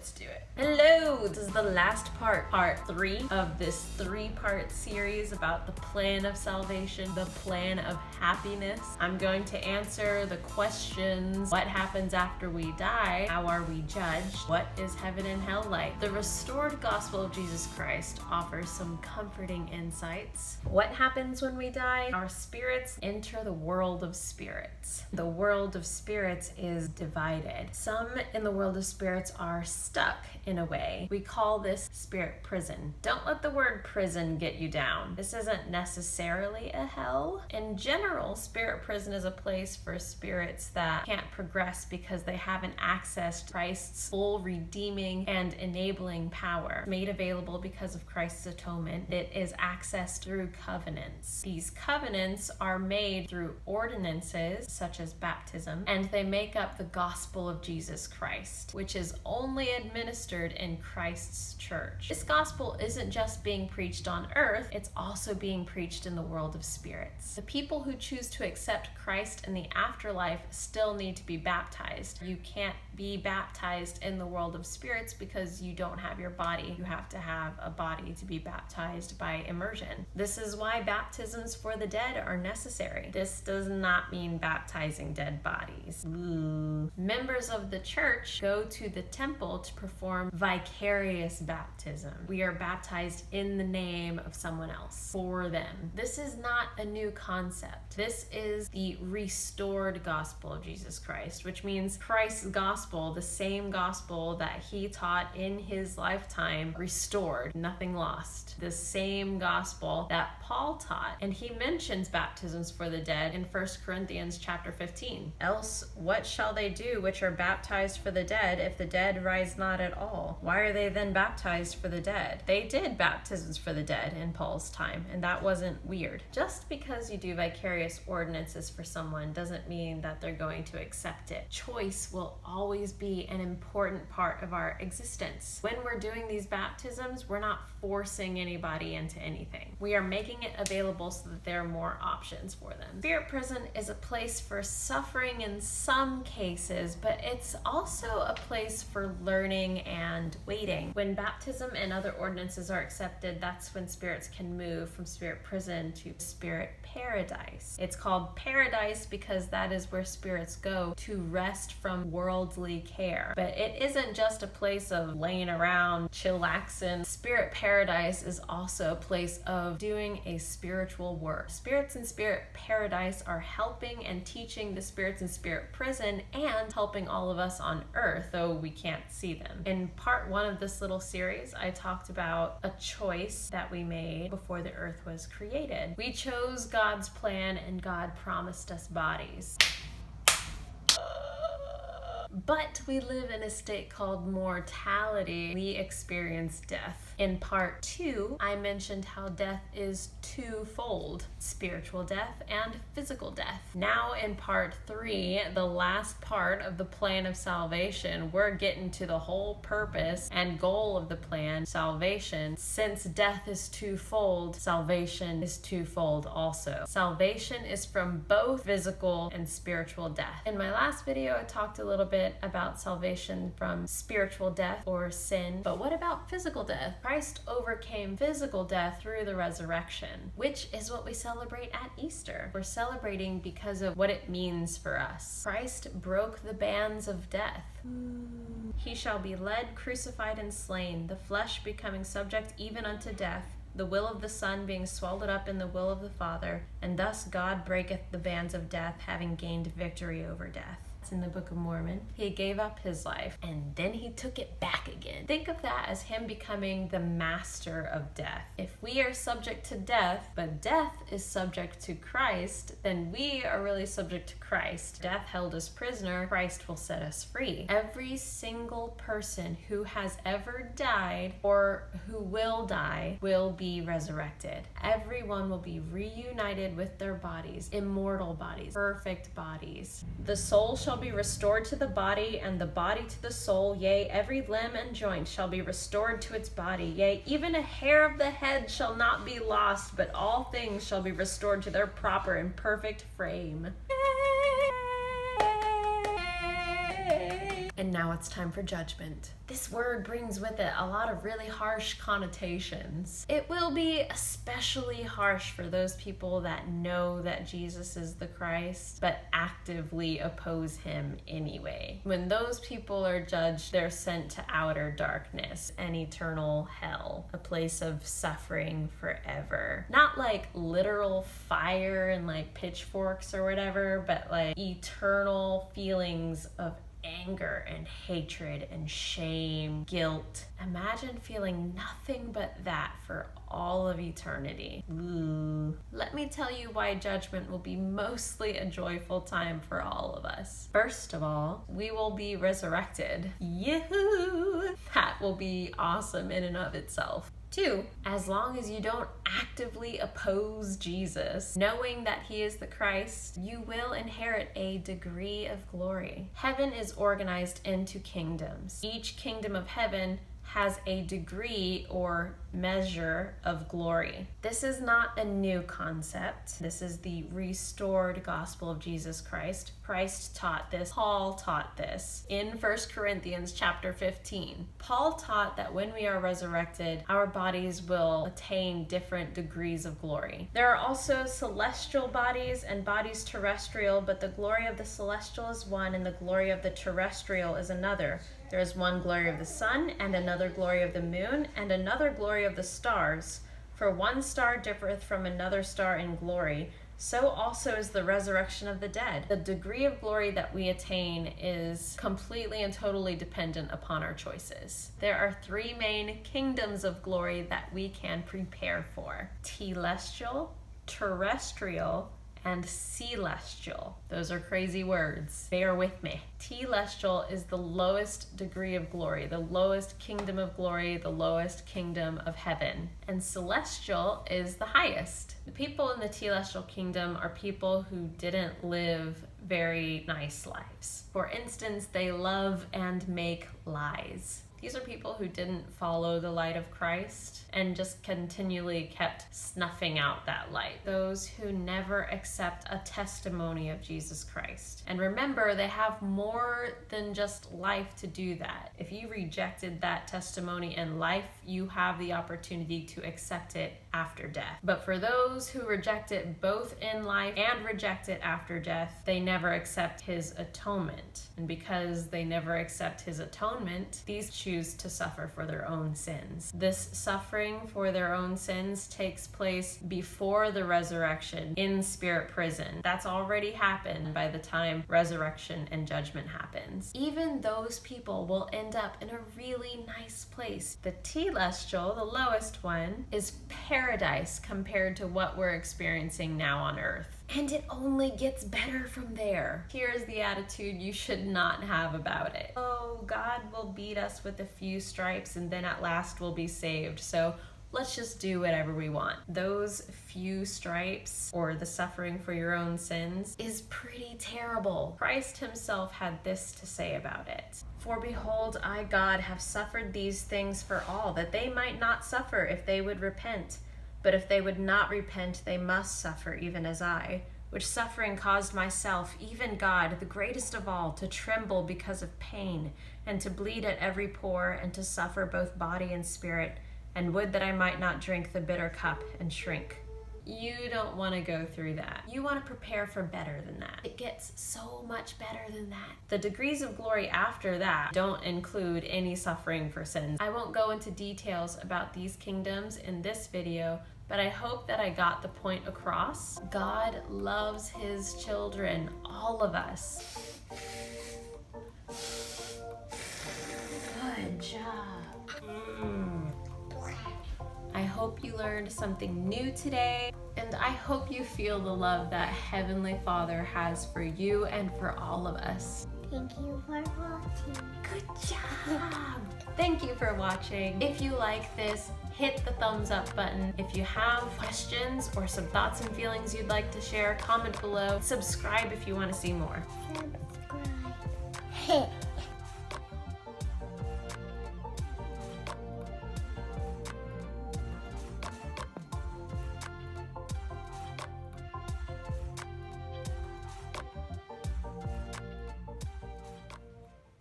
let's do it. Hello, this is the last part 3 of this 3-part series about the plan of salvation, the plan of happiness. I'm going to answer the questions: what happens after we die? How are we judged? What is heaven and hell like? The restored gospel of Jesus Christ offers some comforting insights. What happens when we die? Our spirits enter the world of spirits. The world of spirits is divided. Some in the world of spirits are stuck in a way. We call this spirit prison. Don't let the word prison get you down. This isn't necessarily a hell. In general, spirit prison is a place for spirits that can't progress because they haven't accessed Christ's full redeeming and enabling power made available because of Christ's atonement. It is accessed through covenants. These covenants are made through ordinances such as baptism, and they make up the gospel of Jesus Christ, which is only administered in Christ's church. This gospel isn't just being preached on earth, it's also being preached in the world of spirits. The people who choose to accept Christ in the afterlife still need to be baptized. You can't be baptized in the world of spirits because you don't have your body. You have to have a body to be baptized by immersion. This is why baptisms for the dead are necessary. This does not mean baptizing dead bodies. Ooh. Members of the church go to the temple to perform vicarious baptism. We are baptized in the name of someone else, for them. This is not a new concept. This is the restored gospel of Jesus Christ, which means Christ's gospel, the same gospel that he taught in his lifetime, restored, nothing lost. The same gospel that Paul taught. And he mentions baptisms for the dead in 1 Corinthians chapter 15. Else, what shall they do which are baptized for the dead if the dead rise not at all? Why are they then baptized for the dead? They did baptisms for the dead in Paul's time, and that wasn't weird. Just because you do vicarious ordinances for someone doesn't mean that they're going to accept it. Choice will always be an important part of our existence. When we're doing these baptisms, we're not forcing anybody into anything. We are making it available so that there are more options for them. Spirit prison is a place for suffering in some cases, but it's also a place for learning and waiting. When baptism and other ordinances are accepted, that's when spirits can move from spirit prison to spirit paradise. It's called paradise because that is where spirits go to rest from worldly care. But it isn't just a place of laying around, chillaxing. Spirit paradise is also a place of doing a spiritual work. Spirits in spirit paradise are helping and teaching the spirits in spirit prison and helping all of us on earth, though we can't see them. In part 1 of this little series, I talked about a choice that we made before the earth was created. We chose God's plan and God promised us bodies. But we live in a state called mortality. We experience death. In part 2, I mentioned how death is twofold: spiritual death and physical death. Now in part 3, the last part of the plan of salvation, we're getting to the whole purpose and goal of the plan, salvation. Since death is twofold, salvation is twofold also. Salvation is from both physical and spiritual death. In my last video, I talked a little bit about salvation from spiritual death or sin, but what about physical death? Christ overcame physical death through the resurrection, which is what we celebrate at Easter. We're celebrating because of what it means for us. Christ broke the bands of death. He shall be led, crucified, and slain, the flesh becoming subject even unto death, the will of the Son being swallowed up in the will of the Father, and thus God breaketh the bands of death, having gained victory over death. In the Book of Mormon, he gave up his life and then he took it back again. Think of that as him becoming the master of death. If we are subject to death, but death is subject to Christ, then we are really subject to Christ. Death held us prisoner, Christ will set us free. Every single person who has ever died or who will die will be resurrected. Everyone will be reunited with their bodies, immortal bodies, perfect bodies. The soul shall be restored to the body, and the body to the soul, yea, every limb and joint shall be restored to its body, yea, even a hair of the head shall not be lost, but all things shall be restored to their proper and perfect frame. And now it's time for judgment. This word brings with it a lot of really harsh connotations. It will be especially harsh for those people that know that Jesus is the Christ, but actively oppose him anyway. When those people are judged, they're sent to outer darkness and eternal hell, a place of suffering forever. Not like literal fire and like pitchforks or whatever, but like eternal feelings of anger and hatred and shame, guilt. Imagine feeling nothing but that for all of eternity. Ooh. Let me tell you why judgment will be mostly a joyful time for all of us. First of all, we will be resurrected. Yahoo! That will be awesome in and of itself. 2, as long as you don't actively oppose Jesus, knowing that he is the Christ, you will inherit a degree of glory. Heaven is organized into kingdoms. Each kingdom of heaven has a degree or measure of glory. This is not a new concept. This is the restored gospel of Jesus Christ. Christ taught this. Paul taught this in 1 Corinthians chapter 15. Paul taught that when we are resurrected, our bodies will attain different degrees of glory. There are also celestial bodies and bodies terrestrial, but the glory of the celestial is one and the glory of the terrestrial is another. There is one glory of the sun, and another glory of the moon, and another glory of the stars. For one star differeth from another star in glory. So also is the resurrection of the dead. The degree of glory that we attain is completely and totally dependent upon our choices. There are 3 main kingdoms of glory that we can prepare for: telestial, terrestrial, and celestial. Those are crazy words. Bear with me. Telestial is the lowest degree of glory, the lowest kingdom of glory, the lowest kingdom of heaven. And celestial is the highest. The people in the telestial kingdom are people who didn't live very nice lives. For instance, they love and make lies. These are people who didn't follow the light of Christ and just continually kept snuffing out that light. Those who never accept a testimony of Jesus Christ. And remember, they have more than just life to do that. If you rejected that testimony in life, you have the opportunity to accept it after death. But for those who reject it both in life and reject it after death, they never accept his atonement. And because they never accept his atonement, these choose to suffer for their own sins. This suffering for their own sins takes place before the resurrection in spirit prison. That's already happened by the time resurrection and judgment happens. Even those people will end up in a really nice place. The telestial, the lowest one, is paradise compared to what we're experiencing now on earth. And it only gets better from there. Here's the attitude you should not have about it. Oh, God will beat us with a few stripes and then at last we'll be saved. So let's just do whatever we want. Those few stripes, or the suffering for your own sins, is pretty terrible. Christ himself had this to say about it. For behold, I, God, have suffered these things for all, that they might not suffer if they would repent. But if they would not repent, they must suffer even as I, which suffering caused myself, even God, the greatest of all, to tremble because of pain, and to bleed at every pore, and to suffer both body and spirit, and would that I might not drink the bitter cup and shrink. You don't want to go through that. You want to prepare for better than that. It gets so much better than that. The degrees of glory after that don't include any suffering for sins. I won't go into details about these kingdoms in this video, but I hope that I got the point across. God loves his children, all of us. Good job. I hope you learned something new today, and I hope you feel the love that Heavenly Father has for you and for all of us. Thank you for watching. Good job! Thank you for watching. If you like this, hit the thumbs up button. If you have questions or some thoughts and feelings you'd like to share, comment below. Subscribe if you want to see more. Subscribe.